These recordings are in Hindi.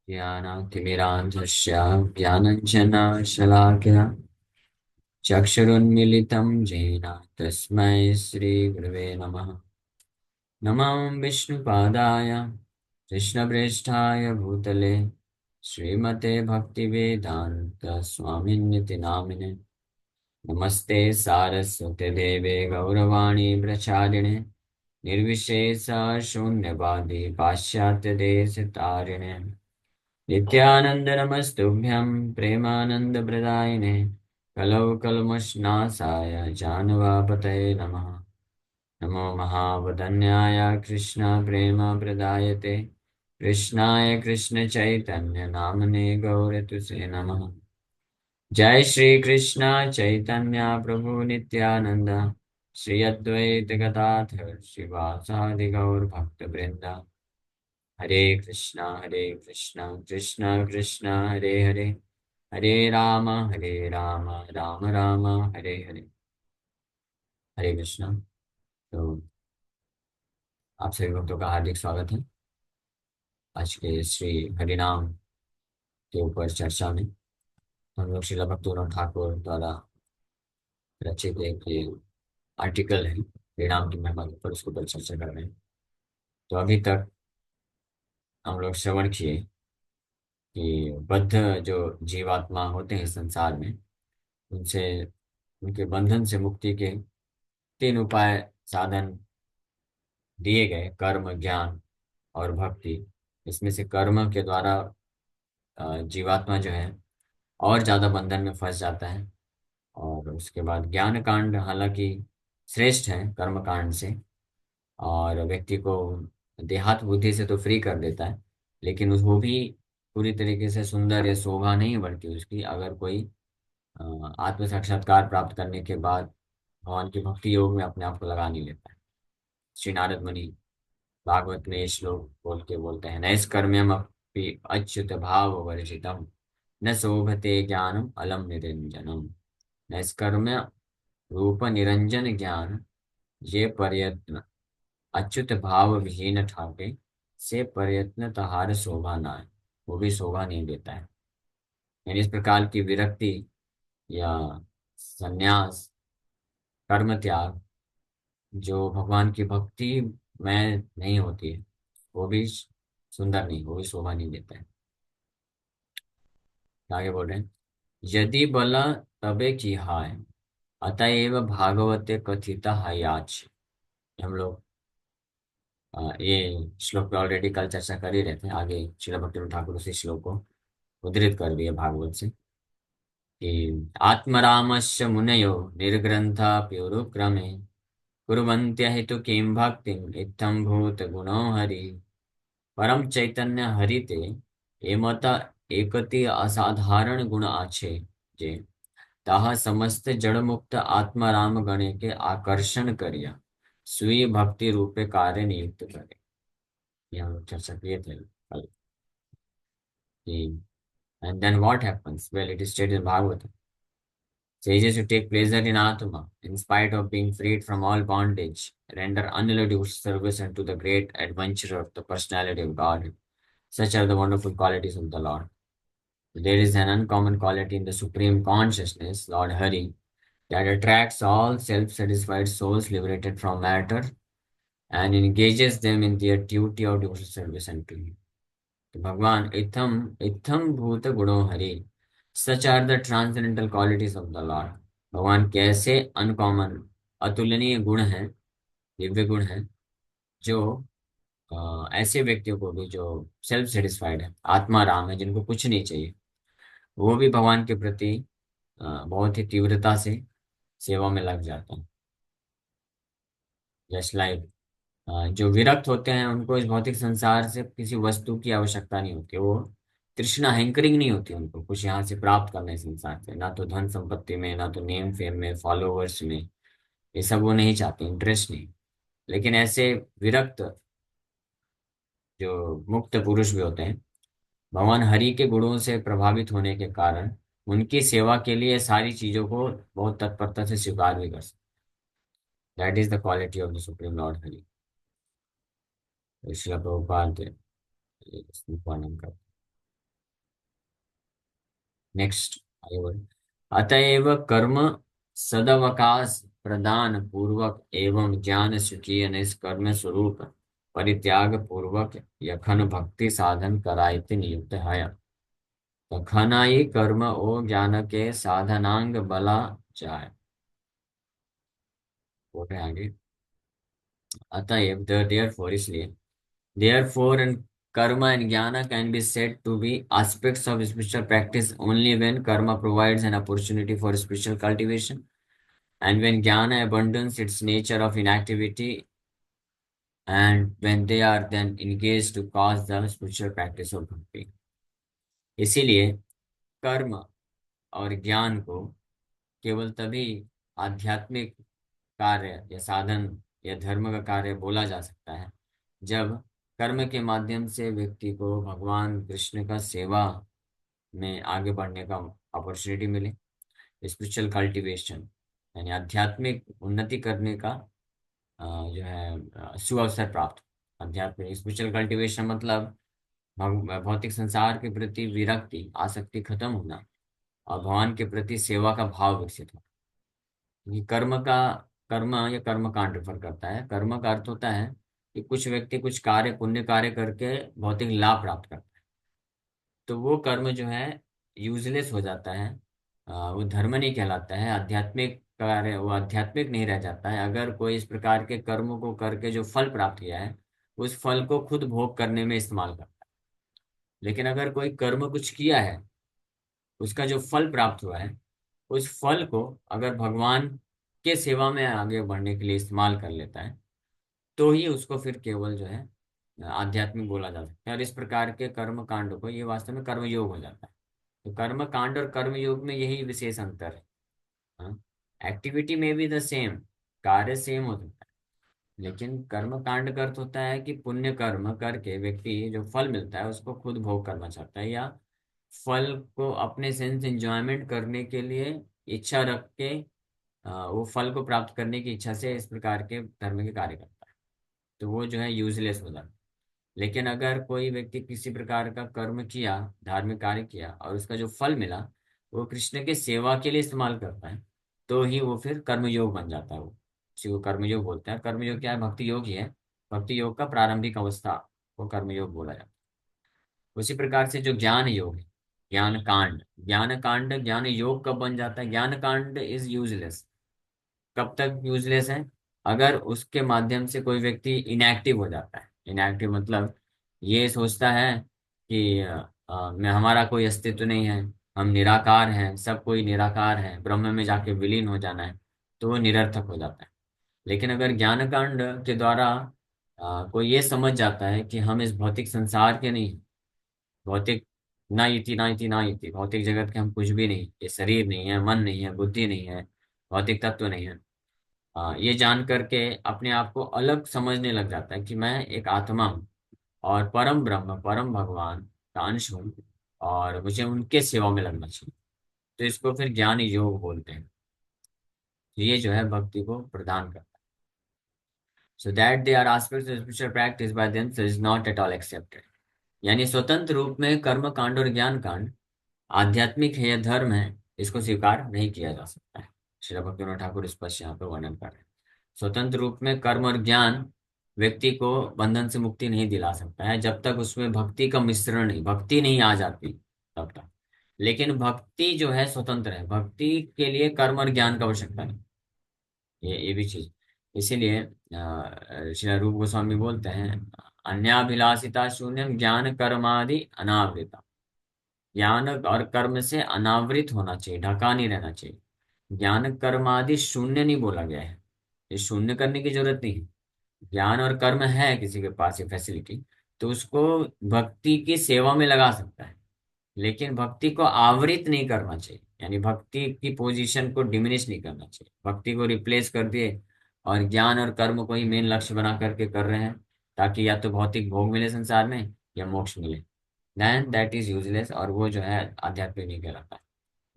ज्ञानातिमिरान्धस्य ज्ञानञ्जनशलाकया चक्षुरुन्मीलितं येन तस्मै श्रीगुरवे नमः। नमः विष्णुपादाय कृष्णप्रेष्ठाय भूतले श्रीमते भक्तिवेदान्त स्वामिन्निति नामिने। नमस्ते सारस्वते देवे गौरवाणी प्रचारिणे निर्विशेष शून्यवादी पाश्चात्यदेशतारिणे नित्यानंद नमस्तुभ्यं प्रेमानंदप्रदायिने कलौ कल्मषनाशाय जानवापतये नमः। नमो महावदन्याय कृष्ण प्रेम प्रदायते कृष्णाय कृष्ण चैतन्य नामने गौरतुसे नमः। जय श्री कृष्ण चैतन्य प्रभु नित्यानंद श्री अद्वैत गदाधर शिवासादि गौर भक्त वृंदा। हरे कृष्णा कृष्ण कृष्ण हरे हरे हरे राम राम राम हरे हरे। हरे कृष्णा। तो आप सभी भक्तों का हार्दिक स्वागत है आज के श्री हरिनाम के ऊपर चर्चा में। हम लोग श्रील भक्तिविनोद ठाकुर द्वारा रचित एक ये आर्टिकल है हरिनाम की महिमा के ऊपर, उसके ऊपर चर्चा कर रहे हैं। तो अभी तक हम लोग श्रवण किए कि बद्ध जो जीवात्मा होते हैं संसार में, उनसे उनके बंधन से मुक्ति के तीन उपाय साधन दिए गए: कर्म, ज्ञान और भक्ति। इसमें से कर्म के द्वारा जीवात्मा जो है और ज्यादा बंधन में फंस जाता है। और उसके बाद ज्ञान कांड हालांकि श्रेष्ठ है कर्म कांड से, और व्यक्ति को देहात बुद्धि से तो फ्री कर देता है, लेकिन वो भी पूरी तरीके से सुंदर या शोभा नहीं बढ़ती उसकी, अगर कोई आत्म साक्षात्कार प्राप्त करने के बाद भगवान की भक्ति योग में अपने आप को लगा नहीं लेता है। श्री नारद मुनि भागवत में ये श्लोक बोल के बोलते हैं, नैष्कर्म्यम अपि अच्युत भाव वर्जितम न शोभते ज्ञानम अलम निरंजनम। नैष्कर्म्य रूप निरंजन ज्ञान ये प्रयत्न अच्युत भाव विहीन ठाके से प्रयत्न तहार शोभा ना है, वो भी शोभा नहीं देता है। यानी इस प्रकार की विरक्ति या संन्यास, कर्म त्याग जो भगवान की भक्ति में नहीं होती है, वो भी सुंदर नहीं, वो भी शोभा नहीं देता है। आगे बोल रहे हैं, यदि बल तबे की हाय अतएव भागवते कथिता हयाच। हम लोग ये श्लोक पे ऑलरेडी कल चर्चा कर ही रहे थे। आगे श्रील भक्ति ठाकुर उसी श्लोक को उद्धृत कर दिए भागवत से कि आत्मरामस्य मुनयो निर्ग्रंथा प्युरुक्रमे कुर्वन्त्य हेतु किं भक्तिम इत्थं भूत गुणो हरि परम चैतन्य हरिते एमत एकति असाधारण गुण आछे जे ताहा समस्त जड़ मुक्त आत्माराम गणे के आकर्षण करिया स्वीय भक्ति रूपे कार्य नियुक्त करे। ये हम लोग चर्चा किए थे कल कि and then what happens? Well, it is stated in Bhagavatam. Sages who take pleasure in Atma, in spite of being freed from all bondage, render unalloyed service unto the great adventurer of the personality of God. Such are the wonderful qualities of the Lord. There is an uncommon quality in the Supreme Consciousness, Lord Hari, that attracts all self-satisfied souls liberated from matter and engages them in their duty of devotional service unto Him. तो भगवान इत्थम इत्थम भूत गुणो हरि, such are the transcendental qualities of the Lord. भगवान कैसे अनकॉमन अतुलनीय गुण हैं, दिव्य गुण हैं, जो ऐसे व्यक्तियों को भी जो सेल्फ सेटिस्फाइड है, आत्मा राम है, जिनको कुछ नहीं चाहिए, वो भी भगवान के प्रति बहुत ही तीव्रता से सेवा में लग जाते हैं। जस्ट लाइक जो विरक्त होते हैं उनको इस भौतिक संसार से किसी वस्तु की आवश्यकता नहीं होती, वो तृष्णा हैंकरिंग नहीं होती उनको कुछ यहाँ से प्राप्त करने संसार से, ना तो धन संपत्ति में, ना तो नेम फेम में, फॉलोवर्स में, ये सब वो नहीं चाहते, इंटरेस्ट नहीं। लेकिन ऐसे विरक्त जो मुक्त पुरुष भी होते हैं, भगवान हरि के गुणों से प्रभावित होने के कारण उनकी सेवा के लिए सारी चीजों को बहुत तत्परता से स्वीकार भी कर सकते। That is the quality of the supreme Lord Hari. Srila Prabhupada इसमें वर्णन करते हैं। नेक्स्ट आगे बढ़े। अतएव कर्म सदवकाश प्रदान पूर्वक एवं ज्ञान सुखी निष्कर्म स्वरूप परित्याग पूर्वक यखन भक्ति साधन कराइते नियुक्त है। तखनाई कर्म ओ ज्ञान के साधनांग बला जाय। बोले आगे। अतएव therefore इसलिए therefore and karma and jnana can be said to be aspects of spiritual practice only when karma provides an opportunity for spiritual cultivation and when jnana abandons its nature of inactivity and when they are then engaged to cause the spiritual practice of bhakti। इसीलिए कर्म और ज्ञान को केवल तभी आध्यात्मिक कार्य या साधन या धर्म का कार्य बोला जा सकता है जब कर्म के माध्यम से व्यक्ति को भगवान कृष्ण का सेवा में आगे बढ़ने का अपॉर्चुनिटी मिले। स्पिरिचुअल कल्टीवेशन यानी आध्यात्मिक उन्नति करने का जो है सुअवसर प्राप्त। आध्यात्मिक स्पिरिचुअल कल्टीवेशन मतलब भौतिक संसार के प्रति विरक्ति आसक्ति खत्म होना और भगवान के प्रति सेवा का भाव विकसित होना। ये कर्म या कर्म कांड रेफर करता है। कर्म का अर्थ होता है कि कुछ व्यक्ति कुछ कार्य पुण्य कार्य करके भौतिक लाभ प्राप्त करता है, तो वो कर्म जो है यूजलेस हो जाता है। वो धर्म नहीं कहलाता है, आध्यात्मिक कार्य वो आध्यात्मिक नहीं रह जाता है अगर कोई इस प्रकार के कर्मों को करके जो फल प्राप्त किया है उस फल को खुद भोग करने में इस्तेमाल करता है। लेकिन अगर कोई कर्म कुछ किया है, उसका जो फल प्राप्त हुआ है उस फल को अगर भगवान के सेवा में आगे बढ़ने के लिए इस्तेमाल कर लेता है तो ही उसको फिर केवल जो है आध्यात्मिक बोला जा सकता है। और इस प्रकार के कर्म कांड को ये वास्तव में कर्म योग हो जाता है। तो कर्म कांड और कर्म योग में यही विशेष अंतर है। हाँ, एक्टिविटी में भी द सेम, कार्य सेम हो सकता है, लेकिन कर्म कांड का अर्थ होता है कि पुण्य कर्म करके व्यक्ति जो फल मिलता है उसको खुद भोग करना चाहता है या फल को अपने सेंस एंजॉयमेंट करने के लिए इच्छा रख के वो फल को प्राप्त करने की इच्छा से इस प्रकार के धर्म के कार्य करता है, तो वो जो है यूजलेस हो जाता है। लेकिन अगर कोई व्यक्ति किसी प्रकार का कर्म किया, धार्मिक कार्य किया और उसका जो फल मिला वो कृष्ण के सेवा के लिए इस्तेमाल करता है, तो ही वो फिर कर्मयोग बन जाता है। वो उसी को कर्मयोग बोलते हैं। कर्मयोग क्या है? भक्ति योग ही है। भक्ति योग का प्रारंभिक अवस्था को कर्मयोग बोला जाता है। उसी प्रकार से जो ज्ञान योग है, ज्ञान कांड ज्ञान योग कब बन जाता है? ज्ञान कांड इज यूजलेस। कब तक यूजलेस है? अगर उसके माध्यम से कोई व्यक्ति इनएक्टिव हो जाता है। इनएक्टिव मतलब ये सोचता है कि मैं हमारा कोई अस्तित्व नहीं है, हम निराकार हैं, सब कोई निराकार है, ब्रह्म में जाके विलीन हो जाना है, तो वो निरर्थक हो जाता है। लेकिन अगर ज्ञान कांड के द्वारा कोई ये समझ जाता है कि हम इस भौतिक संसार के नहीं, भौतिक ना इति भौतिक जगत के हम कुछ भी नहीं, ये शरीर नहीं है, मन नहीं है, बुद्धि नहीं है, भौतिक तत्व नहीं है, ये जान करके अपने आप को अलग समझने लग जाता है कि मैं एक आत्मा हूँ और परम ब्रह्म परम भगवान का अंश हूँ और मुझे उनके सेवा में लगना चाहिए। तो इसको फिर ज्ञान योग बोलते हैं। तो ये जो है भक्ति को प्रदान करता है। So that they are aspects of spiritual practice by themselves is not at all accepted. यानी स्वतंत्र रूप में कर्म कांड और ज्ञान कांड आध्यात्मिक है या धर्म है, इसको स्वीकार नहीं किया जा सकता है। श्री भक्तिनाथ ठाकुर स्पष्ट यहाँ पर वर्णन कर रहे हैं। स्वतंत्र रूप में कर्म और ज्ञान व्यक्ति को बंधन से मुक्ति नहीं दिला सकता है जब तक उसमें भक्ति का मिश्रण नहीं, भक्ति नहीं आ जाती तब तक। लेकिन भक्ति जो है स्वतंत्र है, भक्ति के लिए कर्म और ज्ञान का आवश्यकता नहीं। ये भी चीज इसीलिए श्री रूप गोस्वामी बोलते हैं अन्याभिलाषिता शून्यम ज्ञान कर्मादि अनावृता। ज्ञान और कर्म से अनावृत होना चाहिए, ढका नहीं रहना चाहिए। ज्ञान कर्म आदि शून्य नहीं बोला गया है, ये शून्य करने की जरूरत नहीं है। ज्ञान और कर्म है किसी के पास ये फैसिलिटी, तो उसको भक्ति की सेवा में लगा सकता है, लेकिन भक्ति को आवृत नहीं करना चाहिए। यानी भक्ति की पोजीशन को डिमिनिश नहीं करना चाहिए, भक्ति को रिप्लेस कर दिए और ज्ञान और कर्म को ही मेन लक्ष्य बना करके कर रहे हैं ताकि या तो भौतिक भोग मिले संसार में या मोक्ष मिले, देन दैट इज यूजलेस और वो जो है आध्यात्मिक नहीं कहलाता है।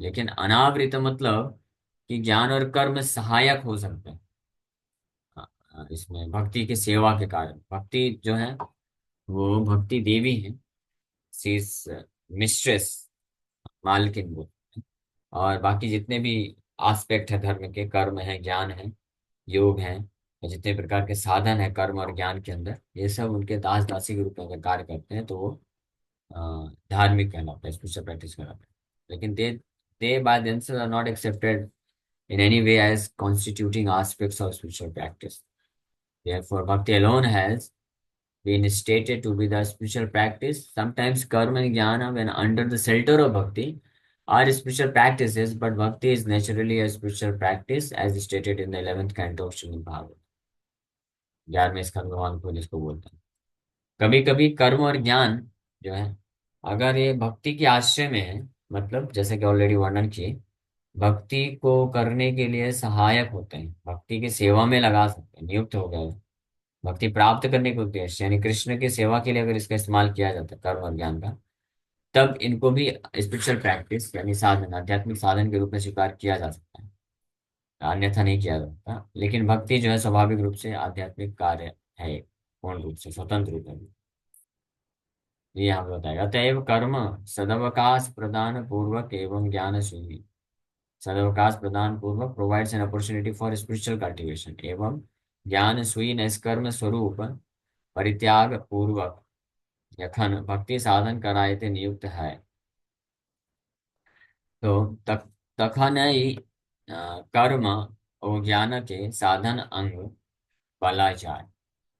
लेकिन अनावृत मतलब कि ज्ञान और कर्म सहायक हो सकते हैं। इसमें भक्ति की सेवा के कारण भक्ति जो है वो भक्ति देवी है, सी इज मिस्ट्रेस, मालकिन बोलते हैं। और बाकी जितने भी एस्पेक्ट है धर्म के, कर्म है, ज्ञान है, योग है, और जितने प्रकार के साधन है कर्म और ज्ञान के अंदर, ये सब उनके दास दासी के रूप में अगर कार्य करते हैं तो वो धार्मिक कहलाता है, स्पिरिचुअल प्रैक्टिस कहलाता है। लेकिन they by themselves are not accepted in any way as constituting aspects of spiritual practice. Therefore, bhakti alone has been stated to be the spiritual practice. Sometimes karma and jnana, when under the shelter of bhakti, are spiritual practices, but bhakti is naturally a spiritual practice, as stated in the 11th canto of Srimad Bhagavatam. 11वें स्कंद भगवान को जिसको बोलते हैं। कभी कभी कर्म और ज्ञान जो है, अगर ये भक्ति के आश्रय में है, मतलब जैसे कि ऑलरेडी वर्णन किए, भक्ति को करने के लिए सहायक होते हैं, भक्ति की सेवा में लगा सकते हैं, नियुक्त हो गए, भक्ति प्राप्त करने के उद्देश्य यानी कृष्ण की सेवा के लिए अगर इसका इस्तेमाल किया जाता है कर्म और ज्ञान का, तब इनको भी स्पिरिचुअल प्रैक्टिस यानी साधन, आध्यात्मिक साधन के रूप में स्वीकार किया जा सकता है, अन्यथा नहीं किया जाता। लेकिन भक्ति जो है स्वाभाविक रूप से आध्यात्मिक कार्य है, पूर्ण रूप से स्वतंत्र रूप में। ये यहाँ पे बताएगा, अतएव कर्म सदवकाश प्रदान पूर्वक एवं ज्ञान शून्य, सदवकाश प्रदान पूर्वक provides an opportunity for spiritual cultivation, एवं ज्ञान सुई निष्कर्म स्वरूप परित्याग पूर्वक यखन भक्ति साधन करायते नियुक्त है, तो तखन ही कर्म और ज्ञान के साधन अंग बला जाए,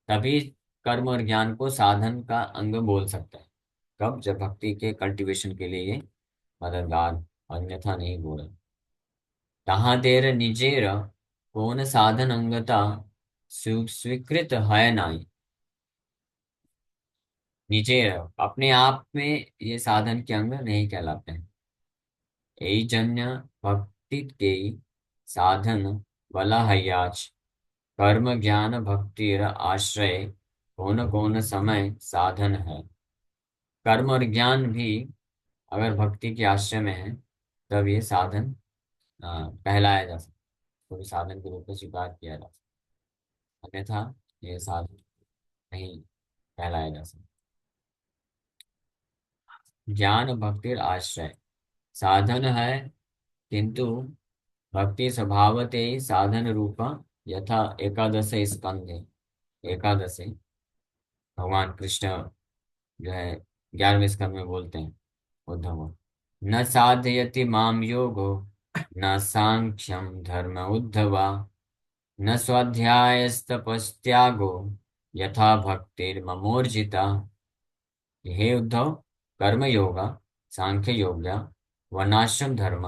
तभी कर्म और ज्ञान को साधन का अंग बोल सकता है। कब? जब भक्ति के कल्टीवेशन के लिए ये मददगार, अन्यथा नहीं बोला। तहाँ देर निजेर कौन साधन अंगता स्वीकृत है नाई, निजेर अपने आप में ये साधन के अंग नहीं कहलाते हैं। यही जन्य भक्ति के साधन बला हयाच, कर्म ज्ञान भक्तिर आश्रय कौन कौन समय साधन है। कर्म और ज्ञान भी अगर भक्ति के आश्रय में है, तब ये साधन कहलाया जा सकता है, तो साधन के रूप में स्वीकार किया जा सकता है, अन्यथा ये साधन नहीं कहलाया जा सकता। ज्ञान भक्ति आश्रय साधन है, किंतु भक्ति स्वभावते ही साधन रूपा, यथा एकादश स्कंधे, एकादश भगवान कृष्ण जो है 11वें स्कंध में बोलते हैं उद्धव, न साधयति माम योगो न सांख्यम धर्म उद्धवा, न स्वाध्यायस्तपस्त्यागो यथा भक्तिर्ममोर्जिता। हे उद्धव, कर्म योगा, सांख्य योग्य, वर्णाश्रम धर्म,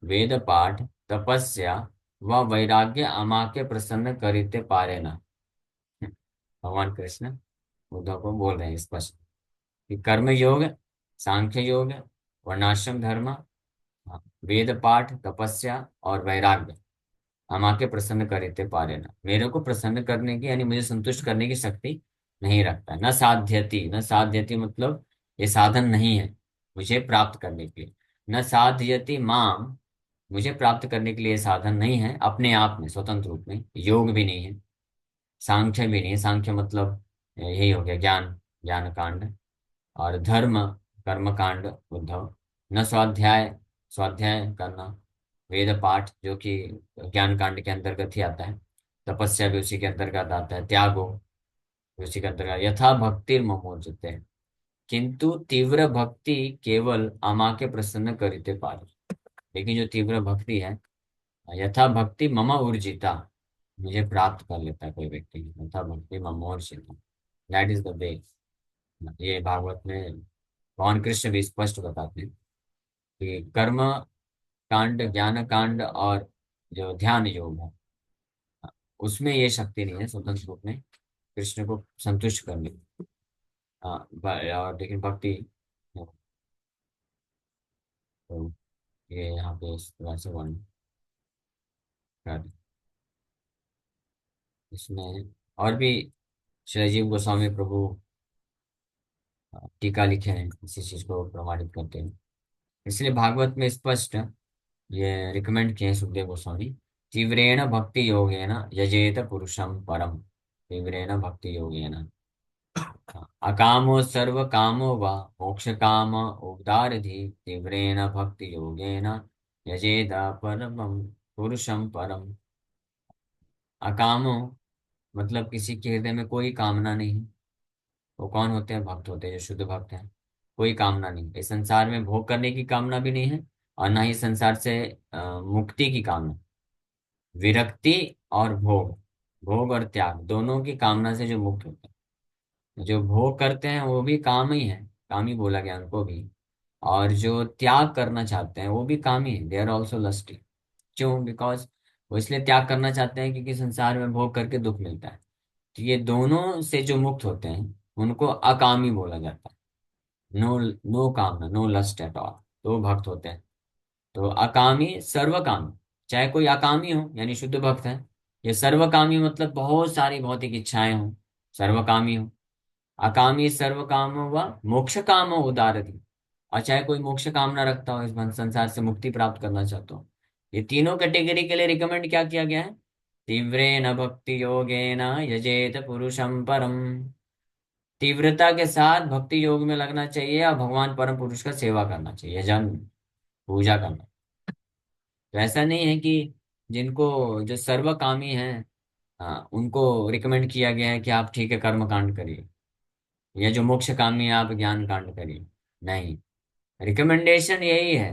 वेद पाठ, तपस्या व वैराग्य अमाके प्रसन्न करिते पारे न। भगवान कृष्ण उद्धव को बोल रहे हैं स्पष्ट कि कर्म योग, सांख्य योग, वर्णाश्रम धर्म, वेद पाठ, तपस्या और वैराग्य अमाके प्रसन्न करिते पारे न, मेरे को प्रसन्न करने की यानी मुझे संतुष्ट करने की शक्ति नहीं रखता। न साध्यति, न साध्यति मतलब ये साधन नहीं है मुझे प्राप्त करने के लिए। न साध्यति माम, मुझे प्राप्त करने के लिए ये साधन नहीं है अपने आप में स्वतंत्र रूप में, योग भी नहीं है, सांख्य भी नहीं है, सांख्य मतलब यही हो गया ज्ञान, ज्ञान कांड, और धर्म, कर्म कांड उद्धव। न स्वाध्याय, स्वाध्याय करना, वेद पाठ जो कि ज्ञान कांड के अंतर्गत ही आता है, तपस्या भी उसी के अंतर्गत आता है, त्यागो भी उसी के अंतर्गत, यथा भक्ति मोचते हैं, किंतु तीव्र भक्ति केवल अमा के प्रसन्न करिते पार। लेकिन जो तीव्र भक्ति है, यथा भक्ति मम ऊर्जिता, मुझे प्राप्त कर लेता है कोई व्यक्ति, यथा भक्ति मम Urjita, that is the way. ये भागवत में भगवान कृष्ण भी स्पष्ट बताते हैं कि कर्म कांड, ज्ञान कांड और जो ध्यान योग है, उसमें ये शक्ति नहीं है स्वतंत्र रूप में कृष्ण को संतुष्ट करने की। और लेकिन भक्ति तो ये यहाँ पे इस तरह से वर्णन कर दें। इसमें और भी श्री जीव गोस्वामी प्रभु टीका लिखे हैं, इसी चीज को प्रमाणित करते हैं। इसलिए भागवत में स्पष्ट ये रिकमेंड किए हैं सुखदेव गोस्वामी, तीव्रेण भक्ति योगेन यजेत पुरुषम परम, तीव्रेण भक्ति योगेन। अकामो सर्व कामो वा मोक्ष काम उदारधि तीव्रेण भक्ति योगेन यजेत परमं पुरुषं परम। अकामो मतलब किसी के हृदय में कोई कामना नहीं। वो कौन होते हैं? भक्त होते हैं, जो शुद्ध भक्त हैं। कोई कामना नहीं, इस संसार में भोग करने की कामना भी नहीं है, और ना ही संसार से मुक्ति की कामना। विरक्ति और भोग, भोग और त्याग दोनों की कामना से जो मुक्त होते हैं। जो भोग करते हैं वो भी काम ही है, काम ही बोला गया उनको भी। और जो त्याग करना चाहते हैं वो भी काम ही है, दे आर ऑल्सो लस्टी। क्यों? बिकॉज वो इसलिए त्याग करना चाहते हैं क्योंकि संसार में भोग करके दुख मिलता है। तो ये दोनों से जो मुक्त होते हैं उनको अकामी बोला जाता है। नो, नो कामना, नो लस्ट एट ऑल, तो वो भक्त होते हैं। तो अकामी सर्वकामी, चाहे कोई अकामी हो यानी शुद्ध भक्त है, ये सर्वकामी मतलब बहुत सारी भौतिक इच्छाएं हो, सर्वकामी हो। अकामी सर्वकाम व मोक्ष काम उदारति, और चाहे कोई मोक्ष कामना रखता हो, इस संसार से मुक्ति प्राप्त करना चाहता हो। ये तीनों कैटेगरी के लिए रिकमेंड क्या किया गया है? तीव्रेन भक्ति योगेन यजेत पुरुषं परम। तीव्रता के साथ भक्ति योग में लगना चाहिए और भगवान परम पुरुष का सेवा करना चाहिए, यजन, पूजा करना। तो ऐसा नहीं है कि जिनको, जो सर्वकामी हैं, हाँ, उनको रिकमेंड किया गया है कि आप ठीक है कर्म कांड करिए, या जो मोक्ष कामी है आप ज्ञान कांड करिए। नहीं, रिकमेंडेशन यही है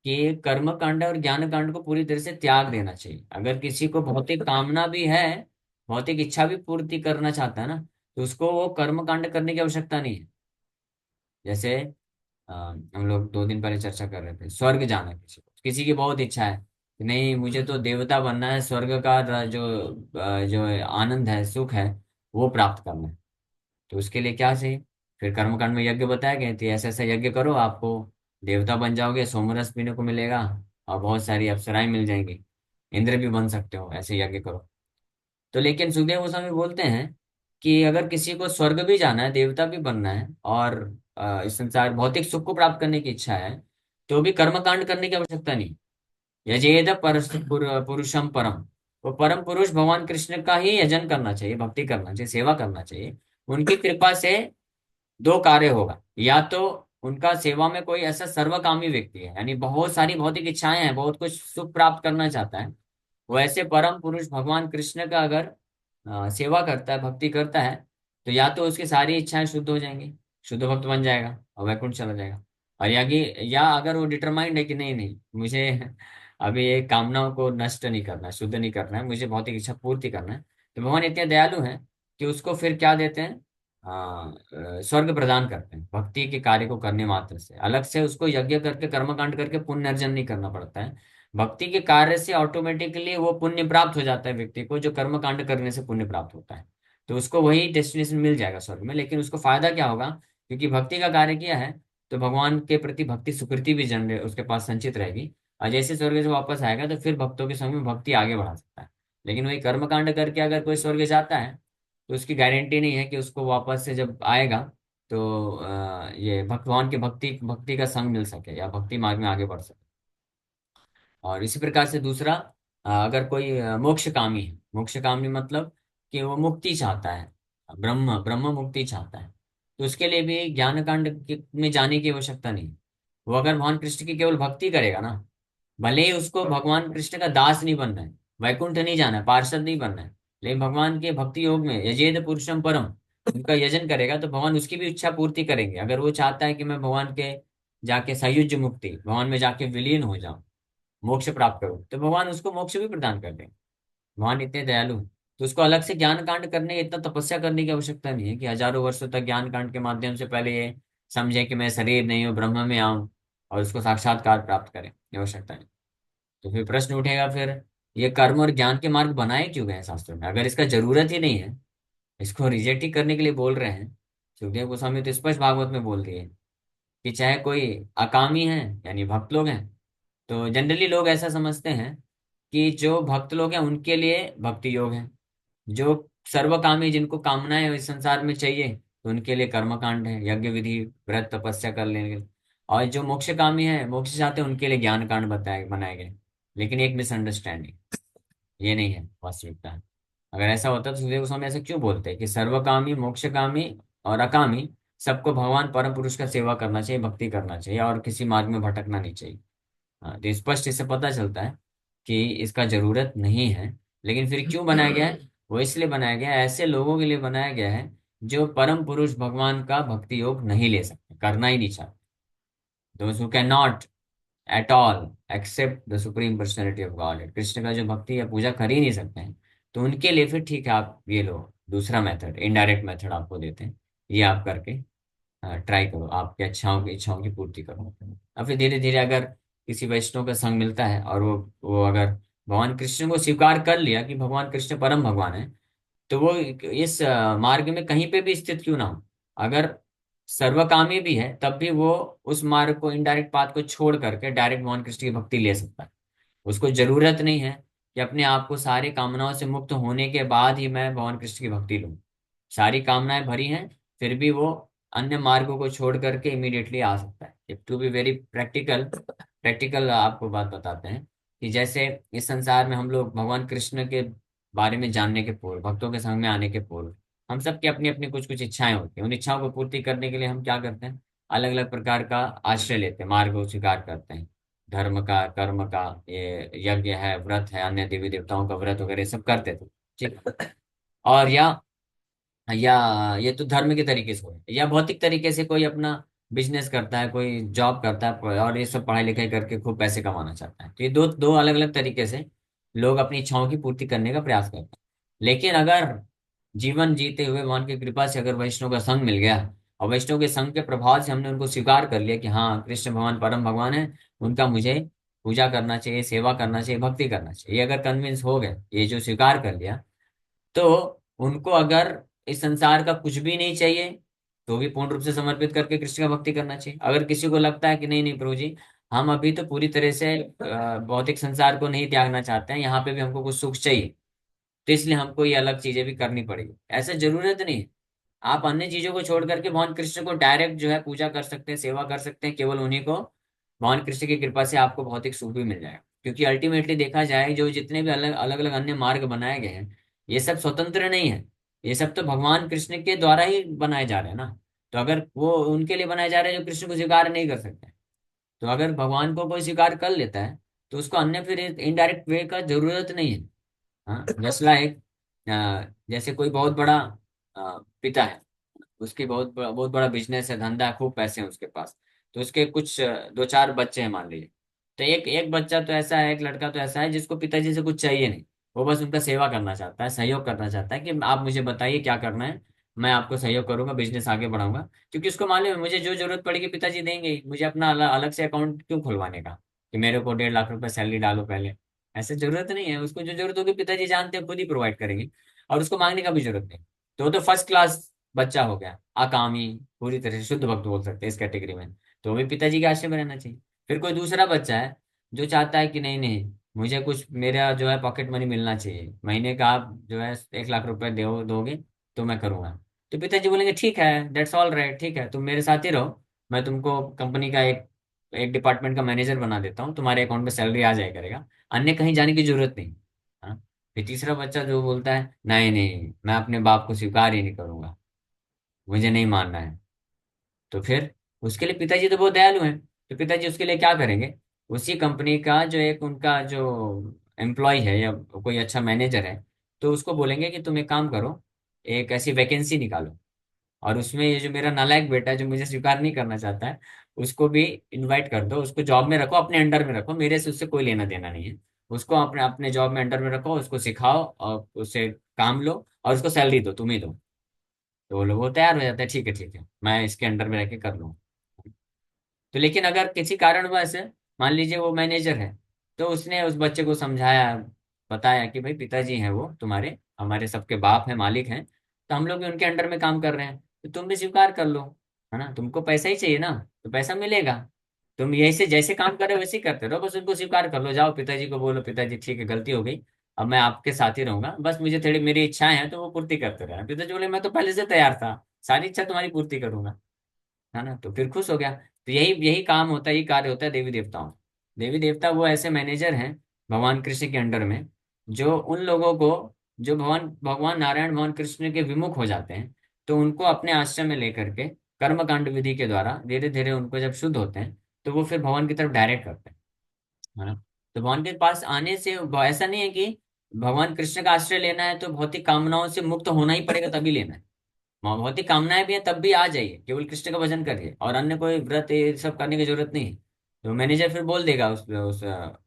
कि कर्म कांड और ज्ञान कांड को पूरी तरह से त्याग देना चाहिए। अगर किसी को भौतिक कामना भी है, भौतिक इच्छा भी पूर्ति करना चाहता है ना, तो उसको वो कर्म कांड करने की आवश्यकता नहीं है। जैसे हम लोग 2 दिन पहले चर्चा कर रहे थे, स्वर्ग जाना, किसी की बहुत इच्छा है कि नहीं मुझे तो देवता बनना है, स्वर्ग का जो आनंद है, सुख है, वो प्राप्त करना है। तो उसके लिए क्या चाहिए? फिर कर्मकांड में यज्ञ बताया गया कि ऐसा ऐसा यज्ञ करो, आपको देवता बन जाओगे, सोमरस पीने को मिलेगा, और बहुत सारी अप्सराएं मिल जाएंगी, इंद्र भी बन सकते हो, ऐसे यज्ञ करो। तो लेकिन सुखदेव गोस्वामी बोलते हैं कि अगर किसी को स्वर्ग भी जाना है, देवता भी बनना है, और इस संसार भौतिक सुख को प्राप्त करने की इच्छा है, तो भी कर्मकांड करने की आवश्यकता नहीं। यजेद पुरुषम परम, वो परम पुरुष भगवान कृष्ण का ही यजन करना चाहिए, भक्ति करना चाहिए, सेवा करना चाहिए। उनकी कृपा से दो कार्य होगा, या तो उनका सेवा में कोई ऐसा सर्वकामी व्यक्ति है, यानी बहुत सारी भौतिक इच्छाएं हैं, बहुत कुछ सुख प्राप्त करना चाहता है, वो ऐसे परम पुरुष भगवान कृष्ण का अगर सेवा करता है, भक्ति करता है, तो या तो उसकी सारी इच्छाएं शुद्ध हो जाएंगी, शुद्ध भक्त बन जाएगा और वैकुंठ चला जाएगा। और या अगर वो डिटरमाइंड है कि नहीं नहीं, मुझे अभी ये कामनाओं को नष्ट नहीं करना है, शुद्ध नहीं करना है, मुझे भौतिक इच्छा पूर्ति करना है, तो भगवान इतने दयालु हैं कि उसको फिर क्या देते हैं? स्वर्ग प्रदान करते हैं, भक्ति के कार्य को करने मात्र से। अलग से उसको यज्ञ करके कर्मकांड करके पुण्य अर्जन नहीं करना पड़ता है। भक्ति के कार्य से ऑटोमेटिकली वो पुण्य प्राप्त हो जाता है व्यक्ति को, जो कर्म कांड करने से पुण्य प्राप्त होता है। तो उसको वही डेस्टिनेशन मिल जाएगा स्वर्ग में, लेकिन उसको फायदा क्या होगा? क्योंकि भक्ति का कार्य किया है, तो भगवान के प्रति भक्ति सुकृति भी जनरे उसके पास संचित रहेगी, और जैसे स्वर्ग से वापस आएगा तो फिर भक्तों के संग में भक्ति आगे बढ़ा सकता है। लेकिन वही कर्म कांड करके अगर कोई स्वर्ग जाता है, तो उसकी गारंटी नहीं है कि उसको वापस से जब आएगा तो ये भगवान की भक्ति भक्ति का संग मिल सके या भक्ति मार्ग में आगे बढ़ सके। और इसी प्रकार से दूसरा, अगर कोई मोक्ष कामी है, मोक्ष कामी मतलब कि वो मुक्ति चाहता है, ब्रह्म ब्रह्म मुक्ति चाहता है, तो उसके लिए भी ज्ञान कांड में जाने की आवश्यकता नहीं। वो अगर भगवान कृष्ण की केवल भक्ति करेगा ना, भले ही उसको भगवान कृष्ण का दास नहीं बनना है, वैकुंठ नहीं जाना है, पार्षद नहीं बनना है, लेकिन भगवान के भक्ति योग में यजेद पुरुषम परम, उनका यजन करेगा, तो भगवान उसकी भी इच्छा पूर्ति करेंगे। अगर वो चाहता है कि मैं भगवान के जाके सायुज्य मुक्ति, भगवान में जाके विलीन हो जाऊं, मोक्ष प्राप्त करूं, तो भगवान उसको मोक्ष भी प्रदान कर देंगे। भगवान इतने दयालु हैं। तो उसको अलग से ज्ञान कांड करने, इतना तपस्या करने की आवश्यकता नहीं है कि हजारों वर्षों तक ज्ञान कांड के माध्यम से पहले ये समझे कि मैं शरीर नहीं हूँ, ब्रह्म में आऊं, और उसको साक्षात्कार प्राप्त करें, ये आवश्यकता नहीं। तो फिर प्रश्न उठेगा, फिर ये कर्म और ज्ञान के मार्ग बनाए क्यों गए हैं शास्त्रों में, अगर इसका जरूरत ही नहीं है? इसको रिजेक्ट ही करने के लिए बोल रहे हैं। सुखदेव गोस्वामी तो स्पष्ट भागवत में बोल दिए कि चाहे कोई अकामी है यानी भक्त लोग हैं, तो जनरली लोग ऐसा समझते हैं कि जो भक्त लोग हैं उनके लिए भक्ति योग है, जो सर्वकामी, जिनको कामनाएं इस संसार में चाहिए, तो उनके लिए कर्मकांड है, यज्ञ विधि व्रत तपस्या कर लेंगे। और जो मोक्ष कामी है, मोक्ष चाहते हैं, उनके लिए ज्ञान कांड बताए बनाए गए। लेकिन एक मिसअंडरस्टैंडिंग, ये नहीं है वास्तविकता। अगर ऐसा होता तो सुखदेव गोस्वामी ऐसे क्यों बोलते हैं कि सर्वकामी मोक्षकामी और अकामी सबको भगवान परम पुरुष का सेवा करना चाहिए, भक्ति करना चाहिए और किसी मार्ग में भटकना नहीं चाहिए। हाँ, तो स्पष्ट इससे पता चलता है कि इसका जरूरत नहीं है। लेकिन फिर क्यों बनाया गया है? वो इसलिए बनाया गया है, ऐसे लोगों के लिए बनाया गया है जो परम पुरुष भगवान का भक्ति योग नहीं ले सकते, करना ही नहीं चाहते। Those who can not at all except the supreme personality of God, Krishna का जो भक्ति या पूजा कर ही नहीं सकते हैं, तो उनके लिए फिर ठीक है, आप ये लो, दूसरा मेथड, इनडायरेक्ट मेथड आपको देते हैं, ये आप करके ट्राई करो, आपकी इच्छाओं की पूर्ति करो। और फिर धीरे धीरे अगर किसी वैष्णव का संग मिलता है और वो अगर भगवान कृष्ण को स्वीकार कर लिया कि भगवान कृष्ण परम भगवान है, तो वो इस मार्ग में कहीं पे भी स्थित क्यों ना हो, अगर सर्वकामी भी है तब भी वो उस मार्ग को, इनडायरेक्ट पाथ को छोड़ करके डायरेक्ट भगवान कृष्ण की भक्ति ले सकता है। उसको जरूरत नहीं है कि अपने आप को सारी कामनाओं से मुक्त होने के बाद ही मैं भगवान कृष्ण की भक्ति लूं। सारी कामनाएं भरी हैं, फिर भी वो अन्य मार्गों को छोड़ करके इमीडिएटली आ सकता है। To be very practical, practical आपको बात बताते हैं कि जैसे इस संसार में हम लोग भगवान कृष्ण के बारे में जानने के पूर्व, भक्तों के संग में आने के पूर्व, हम सबकी अपनी अपनी कुछ कुछ इच्छाएं होती हैं। उन इच्छाओं को पूर्ति करने के लिए हम क्या करते हैं? अलग अलग प्रकार का आश्रय लेते हैं, मार्ग को स्वीकार करते हैं। धर्म का, कर्म का, ये यज्ञ है, व्रत है, अन्य देवी देवताओं का व्रत वगैरह सब करते थे। ठीक है? और या ये तो धर्म के तरीके से हो, या भौतिक तरीके से कोई अपना बिजनेस करता है, कोई जॉब करता है और ये सब पढ़ाई लिखाई करके खूब पैसे कमाना चाहता है। तो ये दो दो अलग अलग तरीके से लोग अपनी इच्छाओं की पूर्ति करने का प्रयास करते हैं। लेकिन अगर जीवन जीते हुए भगवान की कृपा से अगर वैष्णव का संग मिल गया, और वैष्णव के संग के प्रभाव से हमने उनको स्वीकार कर लिया कि हाँ कृष्ण भगवान परम भगवान है, उनका मुझे पूजा करना चाहिए, सेवा करना चाहिए, भक्ति करना चाहिए, ये अगर कन्विंस हो गए, ये जो स्वीकार कर लिया, तो उनको अगर इस संसार का कुछ भी नहीं चाहिए तो भी पूर्ण रूप से समर्पित करके कृष्ण का भक्ति करना चाहिए। अगर किसी को लगता है कि नहीं नहीं प्रभु जी, हम अभी तो पूरी तरह से भौतिक संसार को नहीं त्यागना चाहते हैं, यहाँ पे भी हमको कुछ सुख चाहिए, तो इसलिए हमको ये अलग चीजें भी करनी पड़ेगी, ऐसा जरूरत नहीं है। आप अन्य चीजों को छोड़ करके भगवान कृष्ण को डायरेक्ट जो है पूजा कर सकते हैं, सेवा कर सकते हैं, केवल उन्हीं को। भगवान कृष्ण की कृपा से आपको भौतिक सुख भी मिल जाएगा, क्योंकि अल्टीमेटली देखा जाए जो जितने भी अलग अलग अलग अन्य मार्ग बनाए गए हैं, ये सब स्वतंत्र नहीं है। ये सब तो भगवान कृष्ण के द्वारा ही बनाए जा रहे हैं ना। तो अगर वो उनके लिए बनाए जा रहे हैं जो कृष्ण को स्वीकार नहीं कर सकते, तो अगर भगवान को कोई स्वीकार कर लेता है, तो उसको अन्य फिर इनडायरेक्ट वे का जरूरत नहीं है। हाँ, जैसे एक जैसे कोई बहुत बड़ा पिता है, उसकी बहुत बड़ा बिजनेस है, धंधा है, खूब पैसे हैं उसके पास। तो उसके कुछ दो चार बच्चे हैं मान लीजिए। तो एक एक बच्चा तो ऐसा है, एक लड़का तो ऐसा है जिसको पिताजी से कुछ चाहिए नहीं, वो बस उनका सेवा करना चाहता है, सहयोग करना चाहता है कि आप मुझे बताइए क्या करना है, मैं आपको सहयोग करूंगा, बिजनेस आगे बढ़ाऊंगा। क्योंकि उसको मालूम है मुझे जो जरूरत पड़ेगी पिताजी देंगे ही, मुझे अपना अलग से अकाउंट क्यों खुलवाने का, कि मेरे को 1.5 लाख रुपए सैलरी डालो पहले। ऐसे जरूरत नहीं है, उसको जो जरूरत होगी पिताजी जानते हैं खुद ही प्रोवाइड करेंगे, और उसको मांगने का भी जरूरत नहीं। तो वो तो फर्स्ट क्लास बच्चा हो गया, अकामी, पूरी तरह से शुद्ध भक्त बोल सकते हैं इस कैटेगरी में। तो वो भी पिताजी के आश्रय में रहना चाहिए। फिर कोई दूसरा बच्चा है जो चाहता है कि नहीं नहीं, मुझे कुछ मेरा जो है पॉकेट मनी मिलना चाहिए, महीने का आप जो है 1 लाख रुपए दोगे तो मैं करूंगा। तो पिताजी बोलेंगे ठीक है, दैट्स ऑल राइट, ठीक है तुम मेरे साथ ही रहो, मैं तुमको कंपनी का एक एक डिपार्टमेंट का मैनेजर बना देता हूँ, तुम्हारे अकाउंट में सैलरी आ जाया करेगा, अन्य कहीं जाने की जरूरत नहीं। हाँ। फिर तीसरा बच्चा जो बोलता है नहीं नहीं, मैं अपने बाप को स्वीकार ही नहीं करूंगा, मुझे नहीं मानना है। तो फिर उसके लिए पिताजी तो बहुत दयालु हैं, तो पिताजी उसके लिए क्या करेंगे? उसी कंपनी का जो एक उनका जो एम्प्लॉय है या कोई अच्छा मैनेजर है, तो उसको बोलेंगे कि तुम एक काम करो, एक ऐसी वैकेंसी निकालो, और उसमें ये जो मेरा नालायक बेटा है जो मुझे स्वीकार नहीं करना चाहता है, उसको भी इनवाइट कर दो, उसको जॉब में रखो, अपने अंडर में रखो, मेरे से उससे कोई लेना देना नहीं है। उसको अपने अपने जॉब में अंडर में रखो, उसको सिखाओ और उससे काम लो, और उसको सैलरी दो, तुम ही दो। तो वो लोग वो तैयार हो जाता है, ठीक है मैं इसके अंडर में रह के कर लूँ। तो लेकिन अगर किसी कारणवश मान लीजिए वो मैनेजर है, तो उसने उस बच्चे को समझाया, बताया कि भाई पिताजी हैं वो तुम्हारे, हमारे सबके बाप हैं, मालिक हैं, तो हम लोग भी उनके अंडर में काम कर रहे हैं, तो तुम भी स्वीकार कर लो, है ना, तुमको पैसा ही चाहिए ना, तो पैसा मिलेगा। तुम यही से जैसे काम कर रहे हो वैसे ही करते रहो, बस उनको स्वीकार कर लो, जाओ पिताजी को बोलो पिताजी ठीक है गलती हो गई, अब मैं आपके साथ ही रहूंगा, बस मुझे थोड़ी मेरी इच्छाएं हैं तो वो पूर्ति करते रहना। पिताजी बोले मैं तो पहले से तैयार था, सारी इच्छा तुम्हारी पूर्ति करूंगा, है ना। तो फिर खुश हो गया। तो यही यही काम होता है, यही कार्य होता है देवी देवताओं का। देवी देवता वो ऐसे मैनेजर हैं भगवान कृष्ण के अंडर में, जो उन लोगों को जो भगवान भगवान नारायण भगवान कृष्ण के विमुख हो जाते हैं, तो उनको अपने आश्रम में लेकर के कर्म कांड विधि के द्वारा धीरे धीरे उनको जब शुद्ध होते हैं, तो वो फिर भगवान की तरफ डायरेक्ट करते हैं, है ना। तो भगवान के पास आने से ऐसा नहीं है कि भगवान कृष्ण का आश्रय लेना है तो भौतिक कामनाओं से मुक्त होना ही पड़ेगा तभी लेना है। भौतिक कामनाएं भी हैं तब भी आ जाइए, केवल कृष्ण का भजन करिए और अन्य कोई व्रत ये सब करने की जरूरत नहीं है। तो मैनेजर फिर बोल देगा उस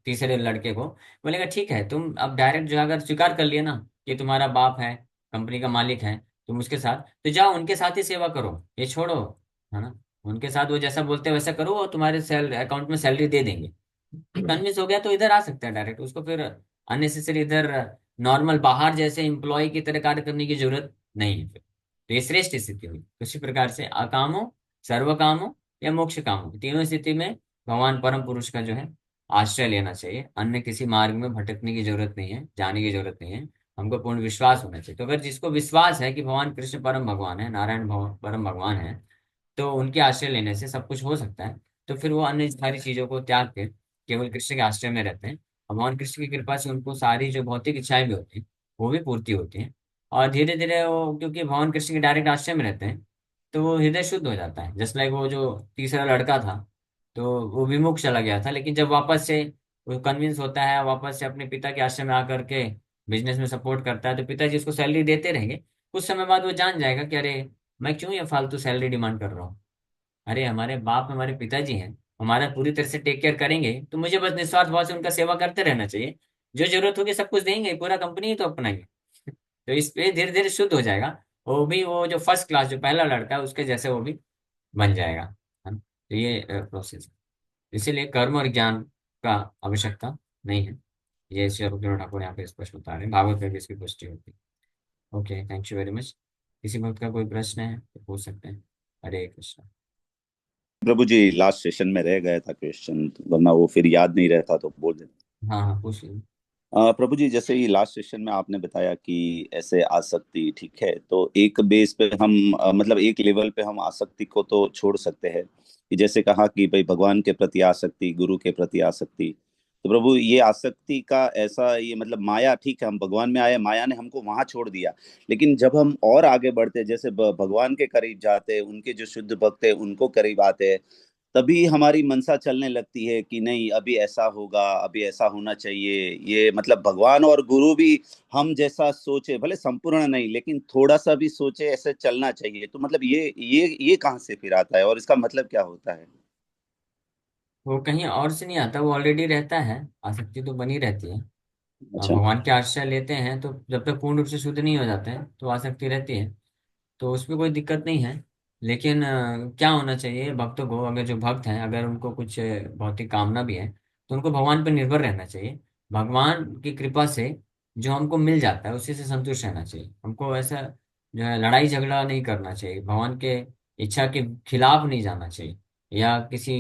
तीसरे लड़के को, बोलेगा ठीक है, तुम अब डायरेक्ट जो है अगर स्वीकार कर लिया ना कि तुम्हारा बाप है, कंपनी का मालिक है, तुम उसके साथ तो जाओ उनके साथ ही सेवा करो, ये छोड़ो, है ना। उनके साथ वो जैसा बोलते हैं वैसा करो और तुम्हारे अकाउंट में सैलरी दे देंगे। कन्विंस हो गया तो इधर आ सकता है डायरेक्ट, उसको फिर अननेसेसरी इधर नॉर्मल बाहर जैसे एम्प्लॉय की तरह कार्य करने की जरूरत नहीं है फिर। तो ये श्रेष्ठ स्थिति हुई। उसी प्रकार से अकामो, सर्व कामो या मोक्ष कामो, तीनों स्थिति में भगवान परम पुरुष का जो है आश्रय लेना चाहिए। अन्य किसी मार्ग में भटकने की जरूरत नहीं है, जाने की जरूरत नहीं है। हमको पूर्ण विश्वास होना चाहिए। तो अगर जिसको विश्वास है कि भगवान कृष्ण परम भगवान है, नारायण भगवान परम भगवान है, तो उनके आश्रय लेने से सब कुछ हो सकता है। तो फिर वो अन्य सारी चीजों को त्याग के केवल कृष्ण के आश्रय में रहते हैं। और भगवान कृष्ण की कृपा से उनको सारी जो भौतिक इच्छाएं भी होती हैं वो भी पूर्ति होती हैं। और धीरे धीरे वो, क्योंकि भगवान कृष्ण के डायरेक्ट आश्रय में रहते हैं, तो वो हृदय शुद्ध हो जाता है। जस्ट लाइक वो जो तीसरा लड़का था, तो वो विमुख चला गया था, लेकिन जब वापस से वो कन्विंस होता है, वापस से अपने पिता के आश्रम में आकर के बिजनेस में सपोर्ट करता है, तो पिताजी उसको सैलरी देते रहेंगे। कुछ समय बाद वो जान जाएगा कि अरे मैं क्यों ये फालतू सैलरी डिमांड कर रहा हूँ। अरे हमारे बाप हमारे पिताजी हैं, हमारा पूरी तरह से टेक केयर करेंगे, तो मुझे बस निस्वार्थ भाव से उनका सेवा करते रहना चाहिए। जो जरूरत होगी सब कुछ देंगे, पूरा कंपनी ही तो अपना ही है। तो इस पे धीरे धीरे शुद्ध हो जाएगा। वो भी वो जो फर्स्ट क्लास जो पहला लड़का है उसके जैसे वो भी बन जाएगा, है ना। तो ये प्रोसेस है। इसीलिए कर्म और ज्ञान का आवश्यकता नहीं है। ये श्री रविंद्रनाथ ठाकुर यहाँ पे स्पष्ट बता रहे हैं, भागवत में भी इसकी पुष्टि होती है। Okay, thank you very much. किसी भक्त का कोई प्रश्न है तो पूछ सकते हैं। हरे कृष्ण। प्रभु जी, लास्ट सेशन में रह गया था क्वेश्चन, वरना वो फिर याद नहीं रहता तो बोल देते। हाँ हाँ, पूछ लीजिए। प्रभु जी, जैसे ही लास्ट सेशन में आपने बताया कि ऐसे आसक्ति ठीक है, तो एक बेस पे हम मतलब एक लेवल पे हम आसक्ति को तो छोड़ सकते हैं, कि जैसे कहा कि भाई भगवान के प्रति आसक्ति, गुरु के प्रति आसक्ति। तो प्रभु, ये आसक्ति का ऐसा, ये मतलब माया, ठीक है हम भगवान में आए, माया ने हमको वहां छोड़ दिया। लेकिन जब हम और आगे बढ़ते, जैसे भगवान के करीब जाते हैं, उनके जो शुद्ध भक्त है उनको करीब आते हैं, तभी हमारी मनसा चलने लगती है कि नहीं अभी ऐसा होगा, अभी ऐसा होना चाहिए। ये मतलब भगवान और गुरु भी हम जैसा सोचे, भले संपूर्ण नहीं लेकिन थोड़ा सा भी सोचे, ऐसे चलना चाहिए। तो मतलब ये कहाँ से फिर आता है और इसका मतलब क्या होता है? वो कहीं और से नहीं आता, वो ऑलरेडी रहता है। आसक्ति तो बनी रहती है। अच्छा। भगवान के आश्रय लेते हैं तो जब तक पूर्ण रूप से शुद्ध नहीं हो जाते हैं तो आसक्ति रहती है। तो उसमें कोई दिक्कत नहीं है। लेकिन क्या होना चाहिए भक्तों को, अगर जो भक्त हैं अगर उनको कुछ भौतिक कामना भी है, तो उनको भगवान पर निर्भर रहना चाहिए। भगवान की कृपा से जो हमको मिल जाता है उसी से संतुष्ट रहना चाहिए। हमको ऐसा जो है लड़ाई झगड़ा नहीं करना चाहिए, भगवान के इच्छा के खिलाफ नहीं जाना चाहिए। या किसी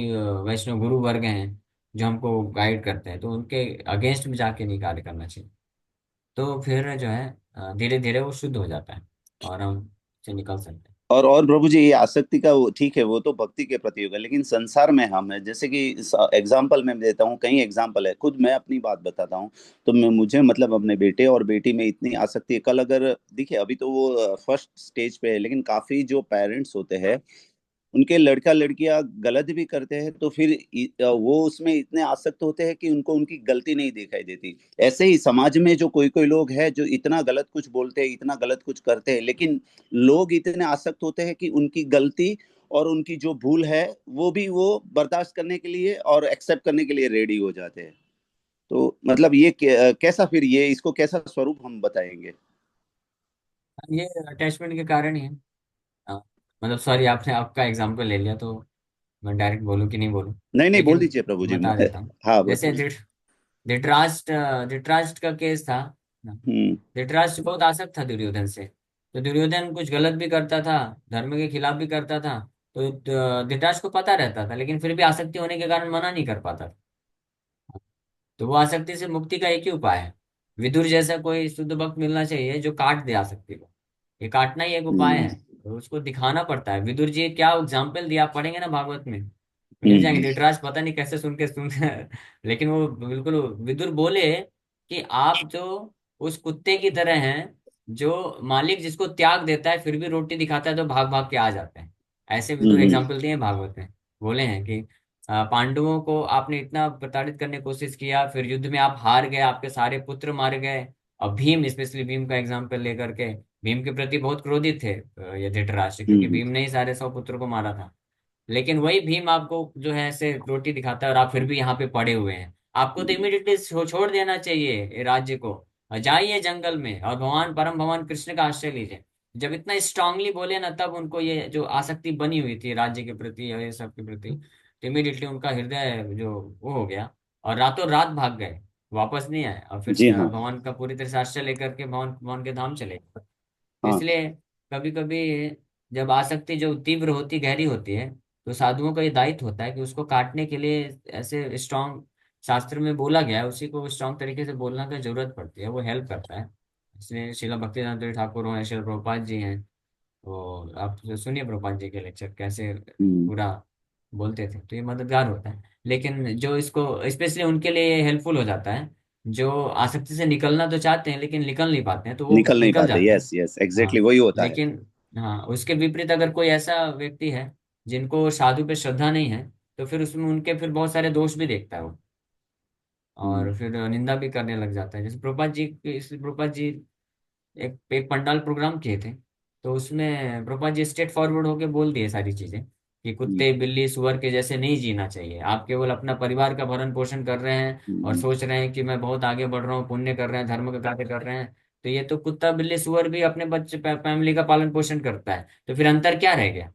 वैष्णव गुरु वर्ग हैं जो हमको गाइड करते हैं, तो उनके अगेंस्ट में जाके नहीं कार्य करना चाहिए। तो फिर जो है धीरे धीरे वो शुद्ध हो जाता है और हम से निकल सकते हैं। और प्रभु जी, ये आसक्ति का वो ठीक है, वो तो भक्ति के प्रति होगा, लेकिन संसार में हम है, जैसे कि एग्जाम्पल मैं देता हूँ, कई एग्जाम्पल है, खुद मैं अपनी बात बताता हूँ। तो मैं मुझे मतलब अपने बेटे और बेटी में इतनी आसक्ति है। कल अगर देखिए, अभी तो वो फर्स्ट स्टेज पे है, लेकिन काफी जो पेरेंट्स होते हैं उनके लड़का लड़कियां गलत भी करते हैं, तो फिर वो उसमें इतने आसक्त होते हैं कि उनको उनकी गलती नहीं दिखाई देती। ऐसे ही समाज में जो कोई कोई लोग हैं जो इतना गलत कुछ बोलते हैं, इतना गलत कुछ करते हैं, लेकिन लोग इतने आसक्त होते हैं कि उनकी गलती और उनकी जो भूल है वो भी वो बर्दाश्त करने के लिए और एक्सेप्ट करने के लिए रेडी हो जाते हैं। तो मतलब ये कैसा, फिर ये इसको कैसा स्वरूप हम बताएंगे? ये अटैचमेंट के कारण ही है। हाँ, मतलब सॉरी, आपने आपका एग्जाम्पल ले लिया तो मैं डायरेक्ट बोलूँ कि नहीं बोलूँ, नहीं नहीं, बोल लेकिन दीजिए प्रभु जी। बता देता हूँ। हाँ, जैसे बताइए। धृतराष्ट्र, धृतराष्ट्र का केस था ना। हम्म। धृतराष्ट्र बहुत आसक्त था दुर्योधन से। तो दुर्योधन कुछ गलत भी करता था, धर्म के खिलाफ भी करता था। तो धृतराष्ट्र को पता रहता था, लेकिन फिर भी आसक्ति होने के कारण मना नहीं कर पाता था। तो वो आसक्ति से मुक्ति का एक ही उपाय है। विदुर जैसा कोई शुद्ध भक्त मिलना चाहिए जो काट दे आसक्ति को। ये काटना ही एक उपाय हम्म। है। तो उसको दिखाना पड़ता है। विदुर जी क्या एग्जाम्पल दिया, आप पढ़ेंगे ना भागवत में, मिल जाएंगे। हम्म। धृतराष्ट्र पता नहीं कैसे सुन के लेकिन वो बिल्कुल विदुर बोले कि आप जो उस कुत्ते की तरह हैं जो मालिक जिसको त्याग देता है फिर भी रोटी दिखाता है तो भाग भाग के आ जाते हैं। ऐसे भी दो हम्म। एग्जाम्पल दिए हैं भागवत में। बोले हैं कि पांडवों को आपने इतना प्रताड़ित करने की कोशिश किया, फिर युद्ध में आप हार गए, आपके सारे पुत्र मारे गए। और भीम, स्पेशली भीम का एग्जाम्पल लेकर के, भीम के प्रति बहुत क्रोधित थे ये धृतराष्ट्र, क्योंकि हम्म। भीम ने ही सारे 100 पुत्रों को मारा था। लेकिन वही भीम आपको जो है ऐसे रोटी दिखाता है और आप फिर भी यहाँ पे पड़े हुए हैं। आपको तो इमीडिएटली छोड़ देना चाहिए ये राज्य को, और जाइए जंगल में और भगवान परम भगवान कृष्ण का आश्रय लीजिए। जब इतना स्ट्रांगली बोले ना, तब उनको ये जो आसक्ति बनी हुई थी राज्य के प्रति और ये सब के प्रति, तो इमीडिएटली उनका हृदय जो वो हो गया, और रातों रात भाग गए, वापस नहीं आए, और फिर जी हाँ। भगवान का पूरी तरह से आश्रय लेकर के भगवान भगवान के धाम चले। तो हाँ। इसलिए कभी कभी जब आसक्ति जो तीव्र होती, गहरी होती है, तो साधुओं का ये दायित्व होता है कि उसको काटने के लिए ऐसे स्ट्रांग, शास्त्र में बोला गया है उसी को स्ट्रांग तरीके से बोलना की जरूरत पड़ती है, वो हेल्प करता है। इसलिए शिला भक्तिवेदांत ठाकुर हो, शिला प्रभुपाद जी हैं, तो आप सुनिए प्रभुपाद जी के लेक्चर कैसे हम्म। पूरा बोलते थे, तो ये मददगार होता है। लेकिन जो इसको स्पेशली उनके लिए हेल्पफुल हो जाता है, जो आसक्ति से निकलना तो चाहते हैं लेकिन निकल नहीं पाते हैं, तो वो निकल नहीं निकल पाते, जाते हैं। यस यस, एग्जैक्टली हाँ, वही होता है। लेकिन हाँ, उसके विपरीत अगर कोई ऐसा व्यक्ति है जिनको साधु पे श्रद्धा नहीं है, तो फिर उसमें उनके फिर बहुत सारे दोष भी देखता है वो, हम्म। और फिर निंदा भी करने लग जाता है। जैसे प्रभुपाद जी एक पंडाल प्रोग्राम किए थे, तो उसमें प्रभुपाद जी स्ट्रेट फॉरवर्ड होके बोल दिए सारी चीजें, कि हम्म। कुत्ते बिल्ली सुअर के जैसे नहीं जीना चाहिए, आप केवल अपना परिवार का भरण पोषण कर रहे हैं और हम्म। सोच रहे हैं कि मैं बहुत आगे बढ़ रहा हूँ, पुण्य कर रहे हैं, धर्म का कार्य कर रहे हैं। तो ये तो कुत्ता बिल्ली सुअर भी अपने बच्चे फैमिली का पालन पोषण करता है, तो फिर अंतर क्या रह गया?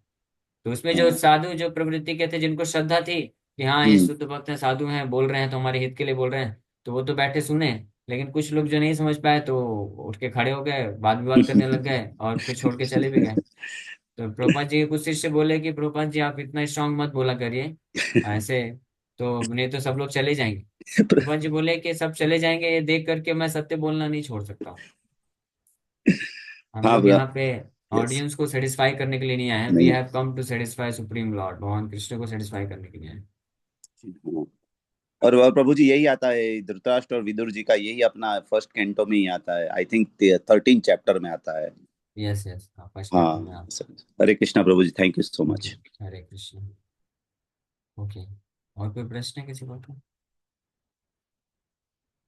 तो उसमें जो हाँ। साधु जो प्रवृत्ति के थे, जिनको श्रद्धा थी कि हाँ ये हम्म। शुद्ध भक्त हैं, साधु हैं, बोल रहे हैं तो हमारे हित के लिए बोल रहे हैं, तो वो तो बैठे सुने। लेकिन कुछ लोग जो नहीं समझ पाए, तो उठ के खड़े हो गए, वाद विवाद करने लग गए, और फिर छोड़ के चले भी गए। तो प्रभुपाद जी के कुछ शिष्य बोले कि प्रभुपाद जी आप इतना स्ट्रांग मत बोला करिए ऐसे, तो नहीं तो सब लोग चले जाएंगे। प्रभुपाद जी बोले कि सब चले जाएंगे ये देख करके मैं सत्य बोलना नहीं छोड़ सकता हूँ। हम हाँ लोग यहाँ पे यस। ऑडियंस को सेटिस्फाई करने के लिए नहीं आए हैं, वी नहीं। Have come to satisfy Supreme Lord, भगवान कृष्ण को सेटिस्फाई करने के लिए आए हैं। हाँ। और वह प्रभु जी यही आता है, धृतराष्ट्र और विदुर जी का यही अपना फर्स्ट कैंटो में ही आता है, आई थिंक 13 चैप्टर में आता है। यस यस, हाँ, फर्स्ट कैंटो में हाँ आप। सर। हरे कृष्णा प्रभु जी, thank you so okay, much. Hare Krishna. Okay, और कोई प्रश्न है किसी को?